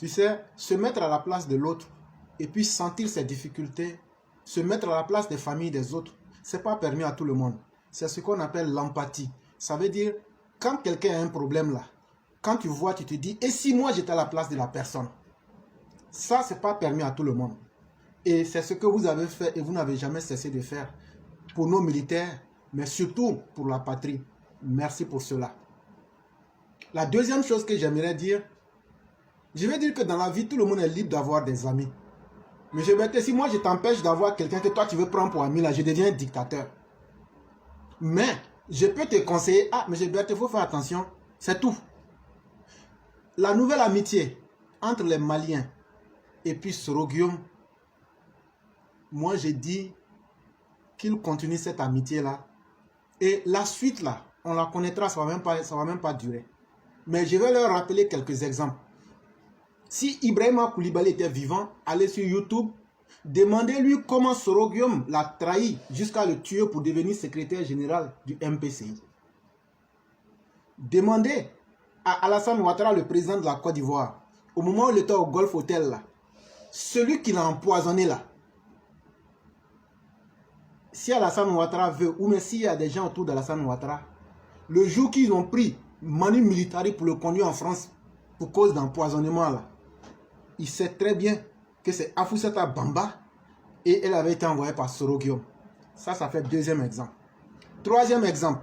Tu sais, se mettre à la place de l'autre et puis sentir ses difficultés, se mettre à la place des familles des autres, ce n'est pas permis à tout le monde. C'est ce qu'on appelle l'empathie. Ça veut dire, quand quelqu'un a un problème là, quand tu vois, tu te dis, et si moi j'étais à la place de la personne? Ça, ce n'est pas permis à tout le monde. Et c'est ce que vous avez fait et vous n'avez jamais cessé de faire pour nos militaires, mais surtout pour la patrie. Merci pour cela. La deuxième chose que j'aimerais dire, je vais dire que dans la vie, tout le monde est libre d'avoir des amis. Mais je vais te dire, si moi je t'empêche d'avoir quelqu'un que toi tu veux prendre pour ami, là, je deviens un dictateur. Mais je peux te conseiller, mais il faut faire attention, c'est tout. La nouvelle amitié entre les Maliens et puis Soro Guillaume, moi j'ai dit qu'il continue cette amitié-là. Et la suite là, on la connaîtra, ça va même pas durer. Mais je vais leur rappeler quelques exemples. Si Ibrahima Koulibaly était vivant, allez sur YouTube, demandez-lui comment Soro Guillaume l'a trahi jusqu'à le tuer pour devenir secrétaire général du MPCI. Demandez à Alassane Ouattara, le président de la Côte d'Ivoire, au moment où il était au Golf Hotel, là, celui qui l'a empoisonné là. Si Alassane Ouattara veut, ou même s'il y a des gens autour d'Alassane Ouattara, le jour qu'ils ont pris Manu Militari pour le conduire en France pour cause d'empoisonnement là, il sait très bien que c'est Afoussata Bamba et elle avait été envoyée par Soro Guillaume. Ça fait deuxième exemple. Troisième exemple.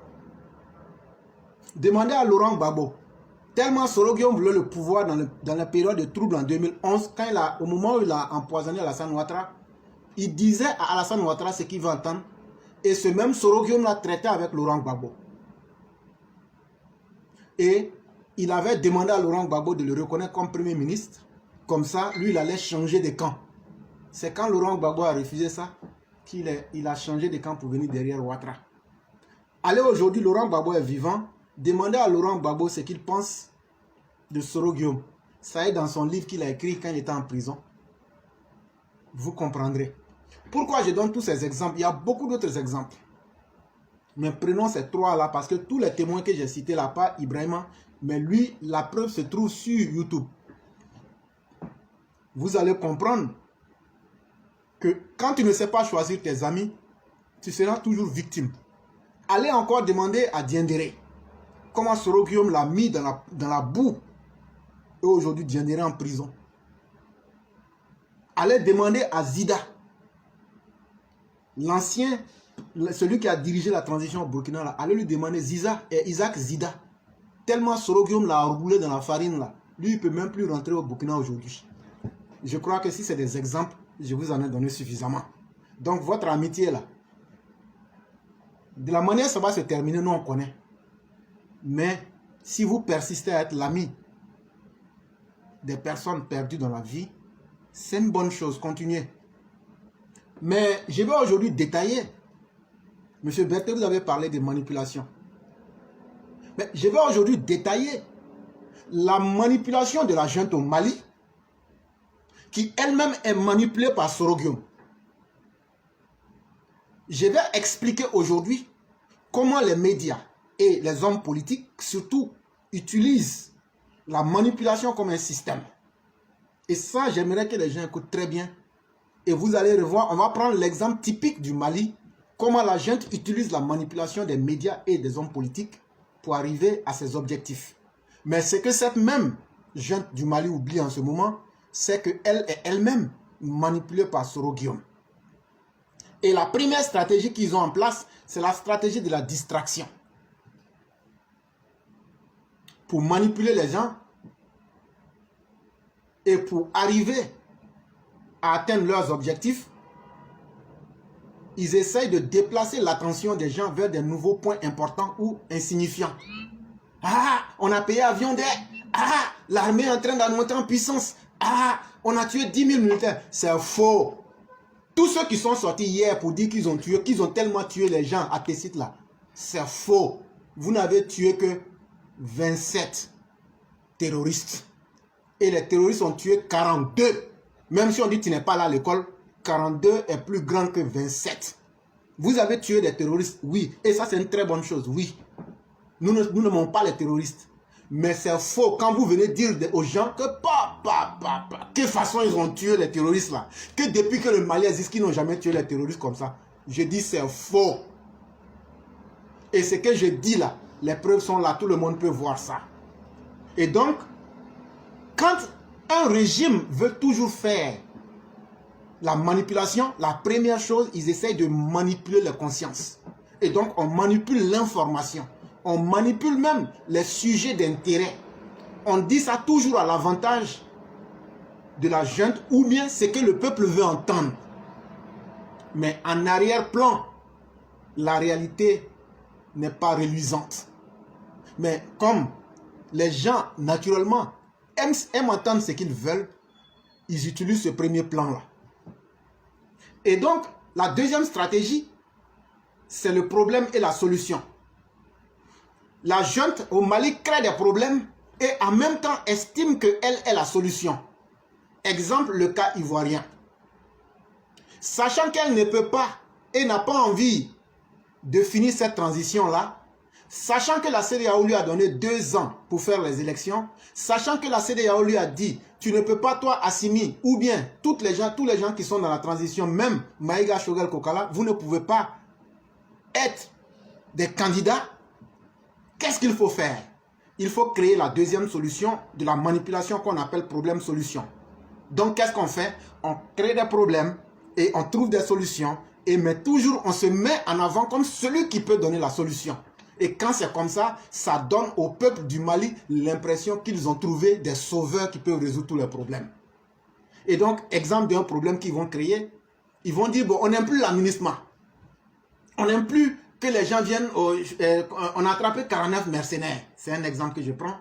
Demandez à Laurent Gbagbo. Tellement Soro Guillaume voulait le pouvoir dans la période de trouble en 2011, au moment où il a empoisonné Alassane Ouattara, il disait à Alassane Ouattara ce qu'il veut entendre. Et ce même Soro Guillaume l'a traité avec Laurent Gbagbo. Et il avait demandé à Laurent Gbagbo de le reconnaître comme Premier ministre. Comme ça, lui, il allait changer de camp. C'est quand Laurent Gbagbo a refusé ça qu'il a changé de camp pour venir derrière Ouattara. Allez, aujourd'hui, Laurent Gbagbo est vivant. Demandez à Laurent Gbagbo ce qu'il pense de Soro Guillaume. Ça est dans son livre qu'il a écrit quand il était en prison. Vous comprendrez. Pourquoi je donne tous ces exemples? Il y a beaucoup d'autres exemples. Mais prenons ces trois-là parce que tous les témoins que j'ai cités là, pas Ibrahima, mais lui, la preuve se trouve sur YouTube. Vous allez comprendre que quand tu ne sais pas choisir tes amis, tu seras toujours victime. Allez encore demander à Diendéré comment Soro Guillaume l'a mis dans la boue. Et aujourd'hui, Diendéré en prison. Allez demander à Zida, l'ancien, celui qui a dirigé la transition au Burkina, là, allez lui demander Isaac Zida. Tellement Soro Guillaume l'a roulé dans la farine, là. Lui, il ne peut même plus rentrer au Burkina aujourd'hui. Je crois que si c'est des exemples, je vous en ai donné suffisamment. Donc, votre amitié, là, de la manière ça va se terminer, nous, on connaît. Mais, si vous persistez à être l'ami des personnes perdues dans la vie, c'est une bonne chose, continuez. Mais, je vais aujourd'hui détailler. Monsieur Berthet, vous avez parlé de manipulation. Mais je vais aujourd'hui détailler la manipulation de la junte au Mali, qui elle-même est manipulée par Soro Guillaume. Je vais expliquer aujourd'hui comment les médias et les hommes politiques, surtout, utilisent la manipulation comme un système. Et ça, j'aimerais que les gens écoutent très bien. Et vous allez revoir, on va prendre l'exemple typique du Mali, comment la junte utilise la manipulation des médias et des hommes politiques pour arriver à ses objectifs. Mais ce que cette même junte du Mali oublie en ce moment, c'est qu'elle est elle-même manipulée par Soro Guillaume. Et la première stratégie qu'ils ont en place, c'est la stratégie de la distraction. Pour manipuler les gens et pour arriver à atteindre leurs objectifs, ils essayent de déplacer l'attention des gens vers des nouveaux points importants ou insignifiants. Ah, on a payé avion d'air. Ah, l'armée est en train de monter en puissance. Ah, on a tué 10 000 militaires. C'est faux. Tous ceux qui sont sortis hier pour dire qu'ils ont tué, qu'ils ont tellement tué les gens à Tessit là, c'est faux. Vous n'avez tué que 27 terroristes. Et les terroristes ont tué 42. Même si on dit que tu n'es pas là à l'école, 42 est plus grand que 27. Vous avez tué des terroristes, oui. Et ça, c'est une très bonne chose, oui. Nous ne n'aimons pas les terroristes. Mais c'est faux quand vous venez dire aux gens que quelle façon ils ont tué les terroristes là. Que depuis que le Mali existe, qu'ils n'ont jamais tué les terroristes comme ça. Je dis c'est faux. Et ce que je dis là, les preuves sont là, tout le monde peut voir ça. Et donc, quand un régime veut toujours faire la manipulation, la première chose, ils essayent de manipuler la conscience. Et donc, on manipule l'information. On manipule même les sujets d'intérêt. On dit ça toujours à l'avantage de la junte ou bien ce que le peuple veut entendre. Mais en arrière-plan, la réalité n'est pas reluisante. Mais comme les gens, naturellement, aiment entendre ce qu'ils veulent, ils utilisent ce premier plan-là. Et donc, la deuxième stratégie, c'est le problème et la solution. La junte au Mali crée des problèmes et en même temps estime qu'elle est la solution. Exemple, le cas ivoirien. Sachant qu'elle ne peut pas et n'a pas envie de finir cette transition-là, sachant que la CEDEAO lui a donné 2 ans pour faire les élections, sachant que la CEDEAO lui a dit « Tu ne peux pas, toi, Assimi, ou bien tous les gens qui sont dans la transition, même Maïga Choguel Kokala, vous ne pouvez pas être des candidats. » Qu'est-ce qu'il faut faire? Il faut créer la deuxième solution de la manipulation qu'on appelle problème-solution. Donc, qu'est-ce qu'on fait? On crée des problèmes et on trouve des solutions. Mais toujours, on se met en avant comme celui qui peut donner la solution. Et quand c'est comme ça, ça donne au peuple du Mali l'impression qu'ils ont trouvé des sauveurs qui peuvent résoudre tous les problèmes. Et donc, exemple d'un problème qu'ils vont créer, ils vont dire, bon, on n'aime plus l'aménagement. On n'aime plus que les gens viennent, on a attrapé 49 mercenaires. C'est un exemple que je prends.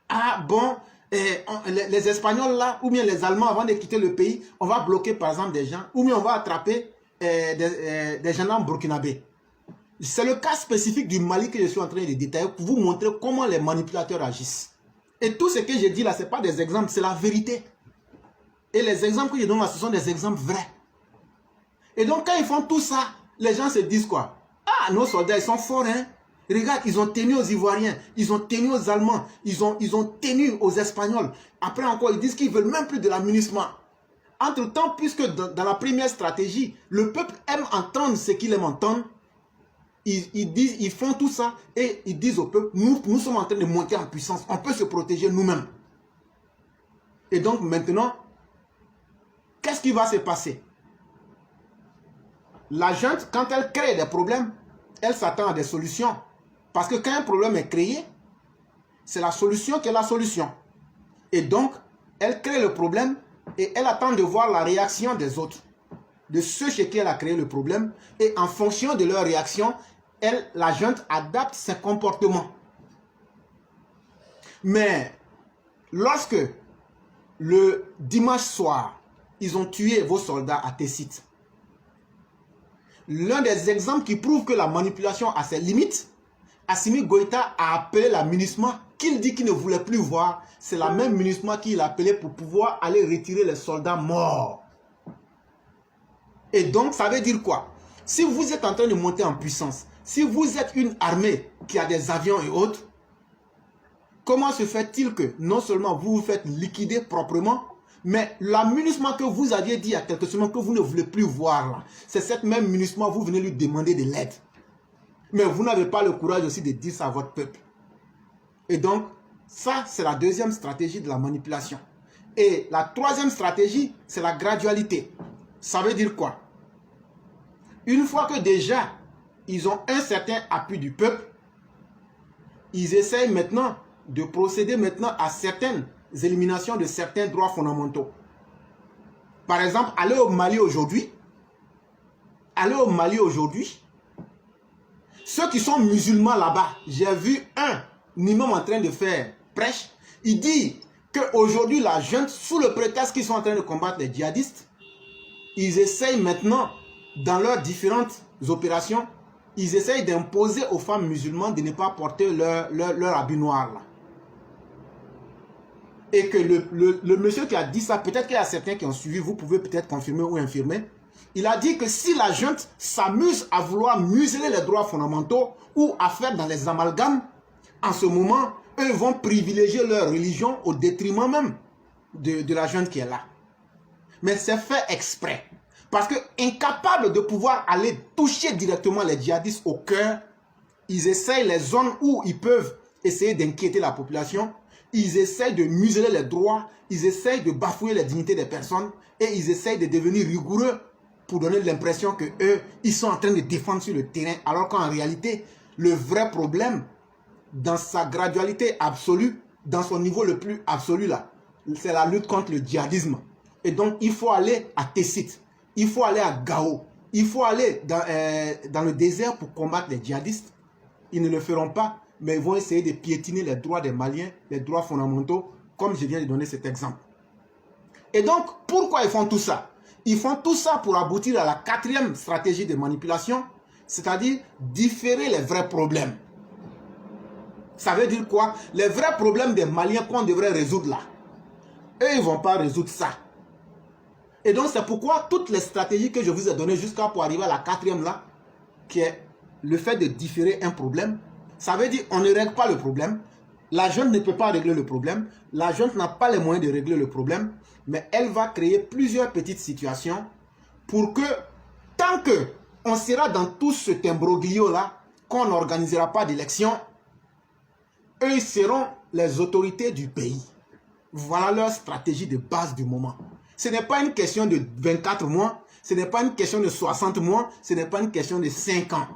Ah bon, les Espagnols là, ou bien les Allemands, avant de quitter le pays, on va bloquer par exemple des gens, ou bien on va attraper des gendarmes burkinabés. C'est le cas spécifique du Mali que je suis en train de détailler pour vous montrer comment les manipulateurs agissent. Et tout ce que j'ai dit là, ce n'est pas des exemples, c'est la vérité. Et les exemples que je donne là, ce sont des exemples vrais. Et donc quand ils font tout ça, les gens se disent quoi? Ah, nos soldats, ils sont forts, hein? Regarde, ils ont tenu aux Ivoiriens, ils ont tenu aux Allemands, ils ont tenu aux Espagnols. Après encore, ils disent qu'ils ne veulent même plus de l'aménagement. Entre-temps, puisque dans la première stratégie, le peuple aime entendre ce qu'il aime entendre, ils font tout ça et ils disent au peuple, nous sommes en train de monter en puissance, on peut se protéger nous-mêmes. Et donc maintenant, qu'est-ce qui va se passer? La junte, quand elle crée des problèmes, elle s'attend à des solutions. Parce que quand un problème est créé, c'est la solution qui est la solution. Et donc, elle crée le problème et elle attend de voir la réaction des autres, de ceux chez qui elle a créé le problème. Et en fonction de leur réaction, la junte adapte ses comportements. Mais lorsque le dimanche soir, ils ont tué vos soldats à Tessit, l'un des exemples qui prouve que la manipulation a ses limites, Assimi Goïta a appelé la MINUSMA qu'il dit qu'il ne voulait plus voir. C'est la même MINUSMA qu'il a appelé pour pouvoir aller retirer les soldats morts. Et donc, ça veut dire quoi? Si vous êtes en train de monter en puissance, si vous êtes une armée qui a des avions et autres, comment se fait-il que non seulement vous vous faites liquider proprement, mais la MINUSMA que vous aviez dit il y a quelques semaines que vous ne voulez plus voir là, c'est cette même MINUSMA, vous venez lui demander de l'aide. Mais vous n'avez pas le courage aussi de dire ça à votre peuple. Et donc, ça, c'est la deuxième stratégie de la manipulation. Et la troisième stratégie, c'est la gradualité. Ça veut dire quoi? Une fois que déjà, ils ont un certain appui du peuple, ils essayent maintenant de procéder maintenant à certaines éliminations de certains droits fondamentaux. Par exemple, aller au Mali aujourd'hui, ceux qui sont musulmans là-bas, j'ai vu un imam en train de faire prêche, il dit qu'aujourd'hui la junte, sous le prétexte qu'ils sont en train de combattre les djihadistes, ils essayent maintenant, dans leurs différentes opérations, ils essayent d'imposer aux femmes musulmanes de ne pas porter leur habit noir là. Et que le monsieur qui a dit ça, peut-être qu'il y a certains qui ont suivi, vous pouvez peut-être confirmer ou infirmer, il a dit que si la junte s'amuse à vouloir museler les droits fondamentaux ou à faire dans les amalgames, en ce moment, eux vont privilégier leur religion au détriment même de la jeune qui est là. Mais c'est fait exprès. Parce que incapables de pouvoir aller toucher directement les djihadistes au cœur, ils essayent les zones où ils peuvent essayer d'inquiéter la population, ils essayent de museler les droits, ils essayent de bafouer la dignité des personnes et ils essayent de devenir rigoureux pour donner l'impression que eux, ils sont en train de défendre sur le terrain, alors qu'en réalité, le vrai problème, dans sa gradualité absolue, dans son niveau le plus absolu là, c'est la lutte contre le djihadisme. Et donc, il faut aller à Tessit, il faut aller à Gao, il faut aller dans le désert pour combattre les djihadistes. Ils ne le feront pas, mais ils vont essayer de piétiner les droits des Maliens, les droits fondamentaux, comme je viens de donner cet exemple. Et donc, pourquoi ils font tout ça? Ils font tout ça pour aboutir à la 4e stratégie de manipulation, c'est-à-dire différer les vrais problèmes. Ça veut dire quoi? Les vrais problèmes des Maliens qu'on devrait résoudre là. Eux, ils ne vont pas résoudre ça. Et donc, c'est pourquoi toutes les stratégies que je vous ai données jusqu'à pour arriver à la 4e là, qui est le fait de différer un problème, ça veut dire qu'on ne règle pas le problème. La junte ne peut pas régler le problème. La junte n'a pas les moyens de régler le problème. Mais elle va créer plusieurs petites situations pour que, tant qu'on sera dans tout cet imbroglio là, qu'on n'organisera pas d'élection, eux seront les autorités du pays. Voilà leur stratégie de base du moment. Ce n'est pas une question de 24 mois, ce n'est pas une question de 60 mois, ce n'est pas une question de 5 ans.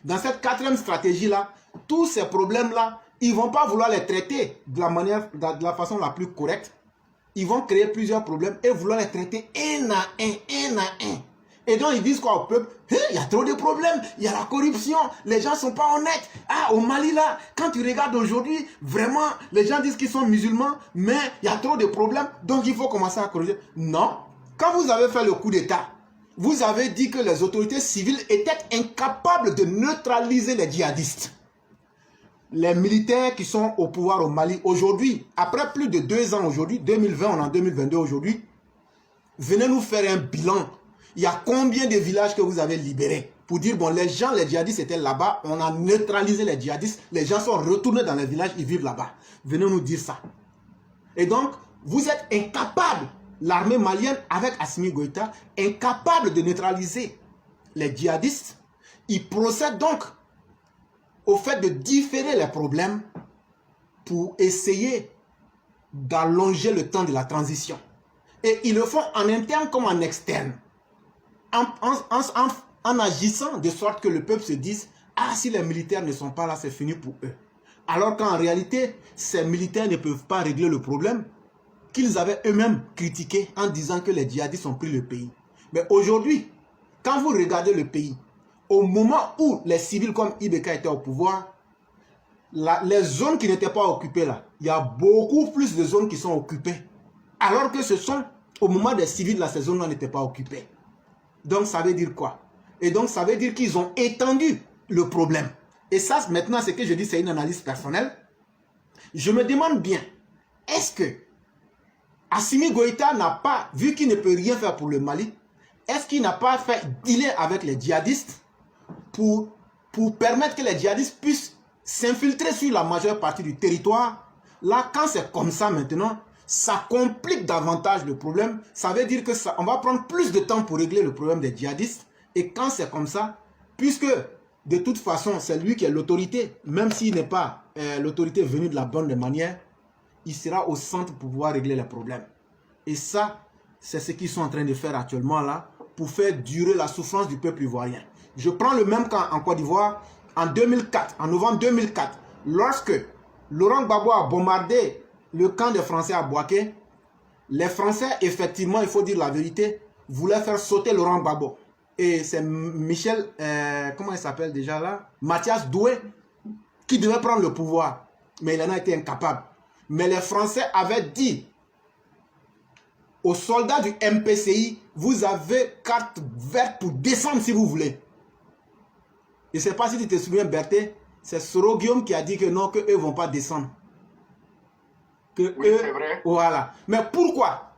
Dans cette 4e stratégie-là, tous ces problèmes-là, ils ne vont pas vouloir les traiter de la façon la plus correcte. Ils vont créer plusieurs problèmes et vouloir les traiter un à un. Et donc ils disent quoi au peuple? Il y a trop de problèmes, il y a la corruption, les gens ne sont pas honnêtes. Ah, au Mali là, quand tu regardes aujourd'hui, vraiment, les gens disent qu'ils sont musulmans, mais il y a trop de problèmes, donc il faut commencer à corriger. Non, quand vous avez fait le coup d'État, vous avez dit que les autorités civiles étaient incapables de neutraliser les djihadistes. Les militaires qui sont au pouvoir au Mali aujourd'hui, après plus de 2 ans aujourd'hui, 2020, on est en 2022 aujourd'hui, venez nous faire un bilan. Il y a combien de villages que vous avez libérés? Pour dire, bon, les gens, les djihadistes étaient là-bas, on a neutralisé les djihadistes, les gens sont retournés dans les villages, ils vivent là-bas. Venez nous dire ça. Et donc, vous êtes incapables, l'armée malienne avec Assimi Goïta, incapable de neutraliser les djihadistes. Ils procèdent donc au fait de différer les problèmes pour essayer d'allonger le temps de la transition. Et ils le font en interne comme en externe. En agissant de sorte que le peuple se dise « Ah, si les militaires ne sont pas là, c'est fini pour eux. » Alors qu'en réalité, ces militaires ne peuvent pas régler le problème qu'ils avaient eux-mêmes critiqué en disant que les djihadistes ont pris le pays. Mais aujourd'hui, quand vous regardez le pays, au moment où les civils comme Ibeka étaient au pouvoir, les zones qui n'étaient pas occupées là, il y a beaucoup plus de zones qui sont occupées. Alors que ce sont, au moment des civils là, ces zones-là n'étaient pas occupées. Donc ça veut dire quoi? Et donc ça veut dire qu'ils ont étendu le problème. Et ça, maintenant, ce que je dis, c'est une analyse personnelle. Je me demande bien, est-ce que Assimi Goïta n'a pas, vu qu'il ne peut rien faire pour le Mali, est-ce qu'il n'a pas fait dealer avec les djihadistes pour permettre que les djihadistes puissent s'infiltrer sur la majeure partie du territoire? Là, quand c'est comme ça maintenant, ça complique davantage le problème. Ça veut dire que on va prendre plus de temps pour régler le problème des djihadistes. Et quand c'est comme ça, puisque de toute façon, c'est lui qui est l'autorité, même s'il n'est pas l'autorité venue de la bonne manière, il sera au centre pour pouvoir régler les problèmes. Et ça, c'est ce qu'ils sont en train de faire actuellement là, pour faire durer la souffrance du peuple ivoirien. Je prends le même cas en Côte d'Ivoire, en 2004, en novembre 2004, lorsque Laurent Gbagbo a bombardé le camp des Français à Bouaké, les Français, effectivement, il faut dire la vérité, voulaient faire sauter Laurent Gbagbo. Et c'est Michel, comment il s'appelle déjà là? Mathias Doué, qui devait prendre le pouvoir. Mais il en a été incapable. Mais les Français avaient dit aux soldats du MPCI, vous avez carte verte pour descendre si vous voulez. Je ne sais pas si tu te souviens, Berthe, c'est Soro Guillaume qui a dit que non, qu'eux ne vont pas descendre. Que oui, eux, c'est vrai. Voilà. Mais pourquoi?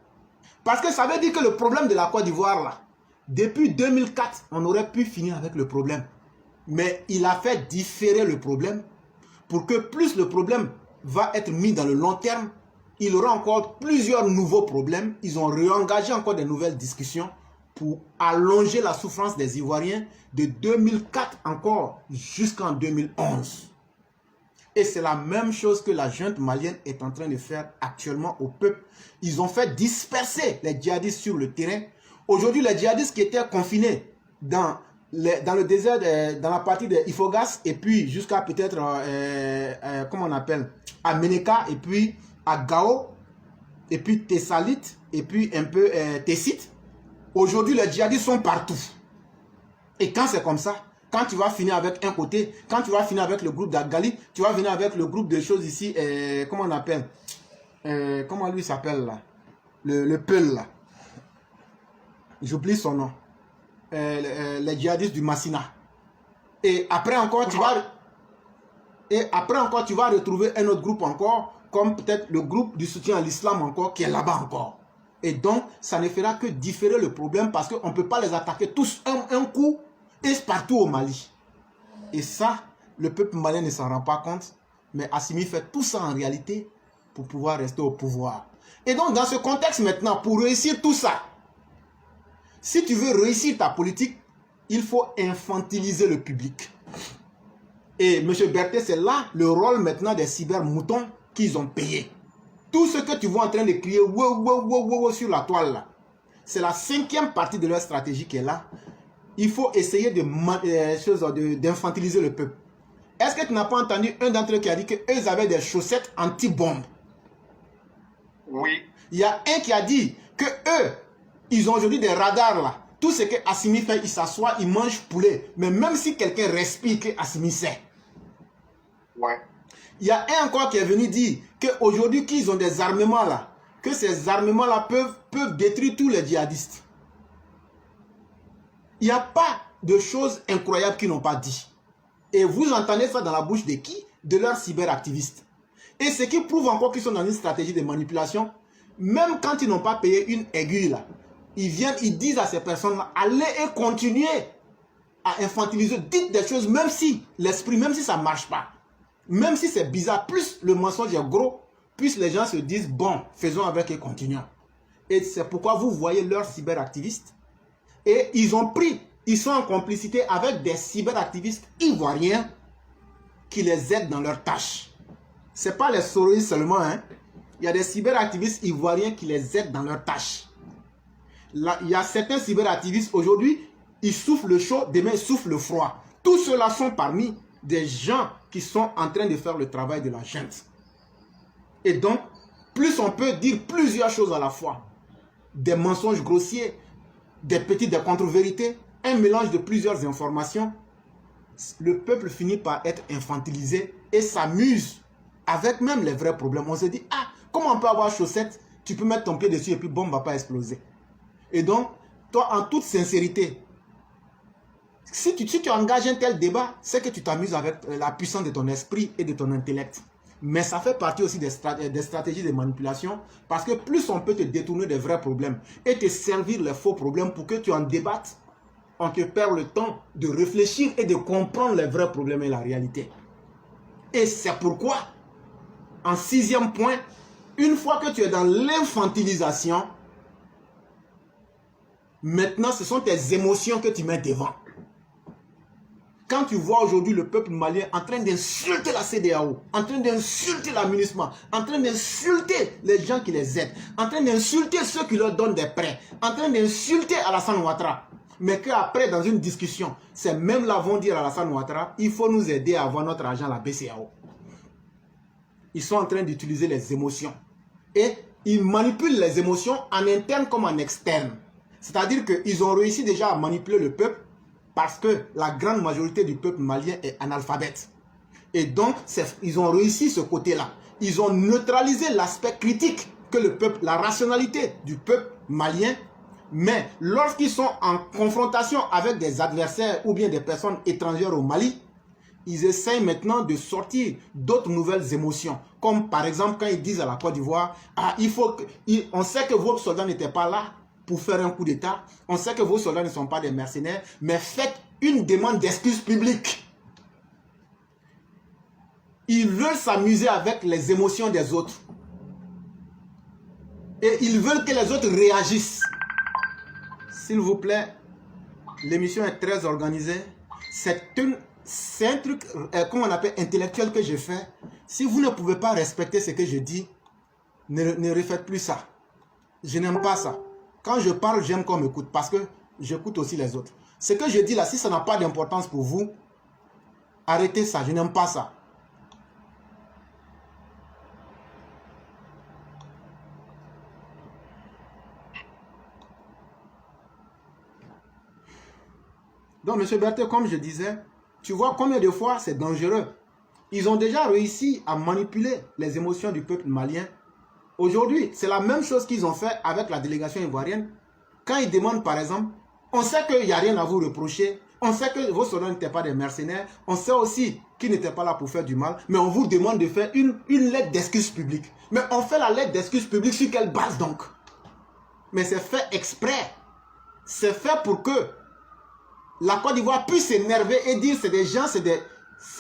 Parce que ça veut dire que le problème de la Côte d'Ivoire, là, depuis 2004, on aurait pu finir avec le problème. Mais il a fait différer le problème pour que plus le problème va être mis dans le long terme, il y aura encore plusieurs nouveaux problèmes. Ils ont réengagé encore de nouvelles discussions pour allonger la souffrance des Ivoiriens de 2004 encore jusqu'en 2011. Et c'est la même chose que la junte malienne est en train de faire actuellement au peuple. Ils ont fait disperser les djihadistes sur le terrain. Aujourd'hui, les djihadistes qui étaient confinés dans le désert, dans la partie de Ifogas, et puis jusqu'à peut-être, comment on appelle, à Meneka, et puis à Gao, et puis Tessalit, et puis un peu Tessit. Aujourd'hui, les djihadistes sont partout. Et quand c'est comme ça, quand tu vas finir avec un côté, quand tu vas finir avec le groupe d'Agali, tu vas venir avec le groupe de choses ici, comment on appelle, comment lui s'appelle là, le Peul là, j'oublie son nom, les djihadistes du Massina. Et après encore, tu vas retrouver un autre groupe encore, comme peut-être le groupe du soutien à l'islam encore, qui est là-bas encore. Et donc, ça ne fera que différer le problème parce qu'on ne peut pas les attaquer tous un coup et partout au Mali. Et ça, le peuple malien ne s'en rend pas compte, mais Assimi fait tout ça en réalité pour pouvoir rester au pouvoir. Et donc, dans ce contexte maintenant, pour réussir tout ça, si tu veux réussir ta politique, il faut infantiliser le public. Et M. Berthet, c'est là le rôle maintenant des cybermoutons qu'ils ont payé. Tout ce que tu vois en train de crier wow, wow, wow, wow, sur la toile là, c'est la 5e partie de leur stratégie qui est là. Il faut essayer d'infantiliser le peuple. Est-ce que tu n'as pas entendu un d'entre eux qui a dit qu'eux avaient des chaussettes anti-bombes? Oui. Il y a un qui a dit que eux, ils ont aujourd'hui des radars là. Tout ce que Assimi fait, il s'assoit, il mange poulet. Mais même si quelqu'un respire, que Assimi sait. Ouais. Il y a un encore qui est venu dire qu'aujourd'hui, qu'ils ont des armements là, que ces armements là peuvent détruire tous les djihadistes. Il n'y a pas de choses incroyables qu'ils n'ont pas dit. Et vous entendez ça dans la bouche de qui? De leurs cyberactivistes. Et ce qui prouve encore qu'ils sont dans une stratégie de manipulation, même quand ils n'ont pas payé une aiguille là, ils viennent, ils disent à ces personnes-là, allez et continuez à infantiliser, dites des choses, même si l'esprit, même si ça ne marche pas, même si c'est bizarre, plus le mensonge est gros, plus les gens se disent, bon, faisons avec et continuons. Et c'est pourquoi vous voyez leurs cyberactivistes. Et ils sont en complicité avec des cyberactivistes ivoiriens qui les aident dans leurs tâches. Ce n'est pas les souris seulement, hein. Il y a des cyberactivistes ivoiriens qui les aident dans leurs tâches. Là, il y a certains cyberactivistes aujourd'hui, ils soufflent le chaud, demain ils soufflent le froid. Tous ceux-là sont parmi des gens qui sont en train de faire le travail de la junte. Et donc, plus on peut dire plusieurs choses à la fois, des mensonges grossiers, des contre-vérités, un mélange de plusieurs informations, le peuple finit par être infantilisé et s'amuse avec même les vrais problèmes. On se dit, ah, comment on peut avoir chaussettes, tu peux mettre ton pied dessus et puis bombe ne va pas exploser. Et donc, toi, en toute sincérité, si tu engages un tel débat, c'est que tu t'amuses avec la puissance de ton esprit et de ton intellect. Mais ça fait partie aussi des stratégies de manipulation, parce que plus on peut te détourner des vrais problèmes et te servir les faux problèmes pour que tu en débattes, on te perd le temps de réfléchir et de comprendre les vrais problèmes et la réalité. Et c'est pourquoi, en 6e point, une fois que tu es dans l'infantilisation, maintenant ce sont tes émotions que tu mets devant. Quand tu vois aujourd'hui le peuple malien en train d'insulter la CEDEAO, en train d'insulter la MINUSMA, en train d'insulter les gens qui les aident, en train d'insulter ceux qui leur donnent des prêts, en train d'insulter Alassane Ouattara, mais qu'après dans une discussion, ces mêmes-là vont dire à Alassane Ouattara, il faut nous aider à avoir notre argent à la BCEAO. Ils sont en train d'utiliser les émotions. Et ils manipulent les émotions en interne comme en externe. C'est-à-dire qu'ils ont réussi déjà à manipuler le peuple parce que la grande majorité du peuple malien est analphabète. Et donc, ils ont réussi ce côté-là. Ils ont neutralisé l'aspect critique que le peuple, la rationalité du peuple malien. Mais lorsqu'ils sont en confrontation avec des adversaires ou bien des personnes étrangères au Mali, ils essayent maintenant de sortir d'autres nouvelles émotions. Comme par exemple quand ils disent à la Côte d'Ivoire, ah, on sait que vos soldats n'étaient pas là pour faire un coup d'État. On sait que vos soldats ne sont pas des mercenaires, mais faites une demande d'excuses publiques. Ils veulent s'amuser avec les émotions des autres. Et ils veulent que les autres réagissent. S'il vous plaît, l'émission est très organisée. C'est un truc, comment on appelle, intellectuel que je fais. Si vous ne pouvez pas respecter ce que je dis, ne refaites plus ça. Je n'aime pas ça. Quand je parle, j'aime qu'on m'écoute parce que j'écoute aussi les autres. Ce que je dis là, si ça n'a pas d'importance pour vous, arrêtez ça. Je n'aime pas ça. Donc, M. Berthet, comme je disais, tu vois combien de fois c'est dangereux. Ils ont déjà réussi à manipuler les émotions du peuple malien. Aujourd'hui, c'est la même chose qu'ils ont fait avec la délégation ivoirienne. Quand ils demandent, par exemple, on sait qu'il n'y a rien à vous reprocher, on sait que vos soldats n'étaient pas des mercenaires, on sait aussi qu'ils n'étaient pas là pour faire du mal, mais on vous demande de faire une lettre d'excuse publique. Mais on fait la lettre d'excuse publique sur quelle base donc? Mais c'est fait exprès. C'est fait pour que la Côte d'Ivoire puisse s'énerver et dire c'est des gens, c'est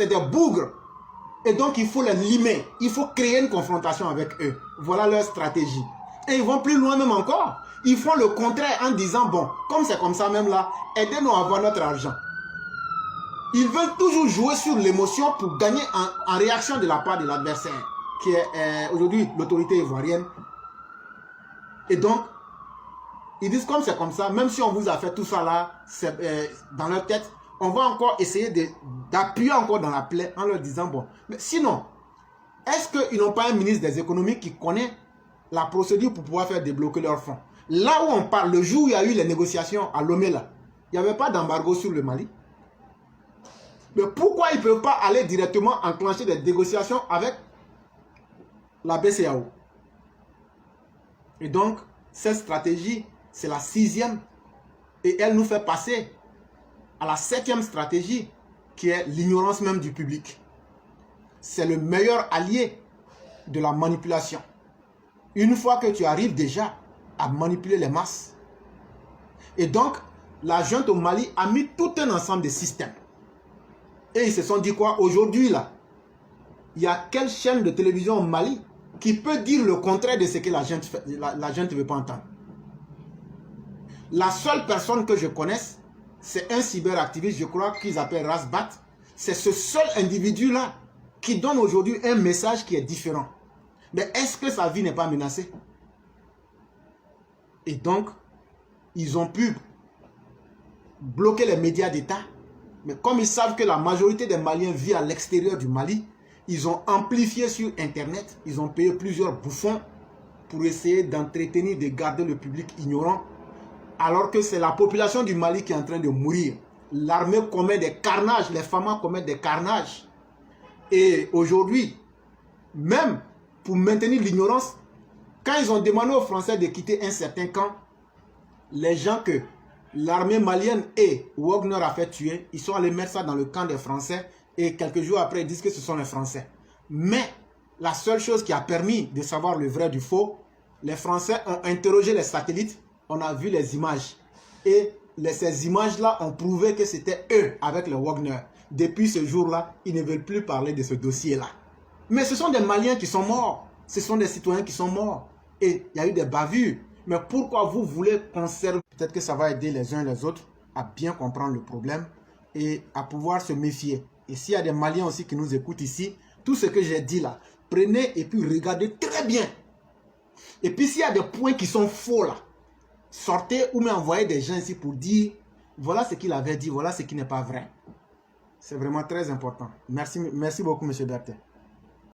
des bougres. Et donc il faut les limer. Il faut créer une confrontation avec eux. Voilà leur stratégie. Et ils vont plus loin même encore. Ils font le contraire en disant bon, comme c'est comme ça même là, aidez-nous à avoir notre argent. Ils veulent toujours jouer sur l'émotion pour gagner en réaction de la part de l'adversaire, qui est aujourd'hui l'autorité ivoirienne. Et donc, ils disent comme c'est comme ça, même si on vous a fait tout ça là, dans leur tête, on va encore essayer d'appuyer encore dans la plaie en leur disant bon, mais sinon, est-ce qu'ils n'ont pas un ministre des économies qui connaît la procédure pour pouvoir faire débloquer leurs fonds? Là où on parle, le jour où il y a eu les négociations à Lomé là, il n'y avait pas d'embargo sur le Mali. Mais pourquoi ils ne peuvent pas aller directement enclencher des négociations avec la BCEAO? Et donc, cette stratégie, c'est la 6e. Et elle nous fait passer à la 7e stratégie, qui est l'ignorance même du public. C'est le meilleur allié de la manipulation. Une fois que tu arrives déjà à manipuler les masses. Et donc, la junte au Mali a mis tout un ensemble de systèmes. Et ils se sont dit quoi? Aujourd'hui, là, il y a quelle chaîne de télévision au Mali qui peut dire le contraire de ce que la junte ne veut pas entendre? La seule personne que je connaisse, c'est un cyberactiviste, je crois qu'ils appellent Rasbat. C'est ce seul individu-là qui donne aujourd'hui un message qui est différent. Mais est-ce que sa vie n'est pas menacée? Et donc, ils ont pu bloquer les médias d'État. Mais comme ils savent que la majorité des Maliens vit à l'extérieur du Mali, ils ont amplifié sur Internet. Ils ont payé plusieurs bouffons pour essayer d'entretenir, de garder le public ignorant. Alors que c'est la population du Mali qui est en train de mourir. L'armée commet des carnages, les FAMA commettent des carnages. Et aujourd'hui, même pour maintenir l'ignorance, quand ils ont demandé aux Français de quitter un certain camp, les gens que l'armée malienne et Wagner a fait tuer, ils sont allés mettre ça dans le camp des Français et quelques jours après, ils disent que ce sont les Français. Mais la seule chose qui a permis de savoir le vrai du faux, les Français ont interrogé les satellites, on a vu les images. Et ces images-là ont prouvé que c'était eux avec les Wagner. Depuis ce jour-là, ils ne veulent plus parler de ce dossier-là. Mais ce sont des Maliens qui sont morts. Ce sont des citoyens qui sont morts. Et il y a eu des bavures. Mais pourquoi vous voulez conserver? Peut-être que ça va aider les uns les autres à bien comprendre le problème et à pouvoir se méfier. Et s'il y a des Maliens aussi qui nous écoutent ici, tout ce que j'ai dit là, prenez et puis regardez très bien. Et puis s'il y a des points qui sont faux là, sortez ou m'envoyez des gens ici pour dire voilà ce qu'il avait dit, voilà ce qui n'est pas vrai. C'est vraiment très important. Merci beaucoup, M. Berthet.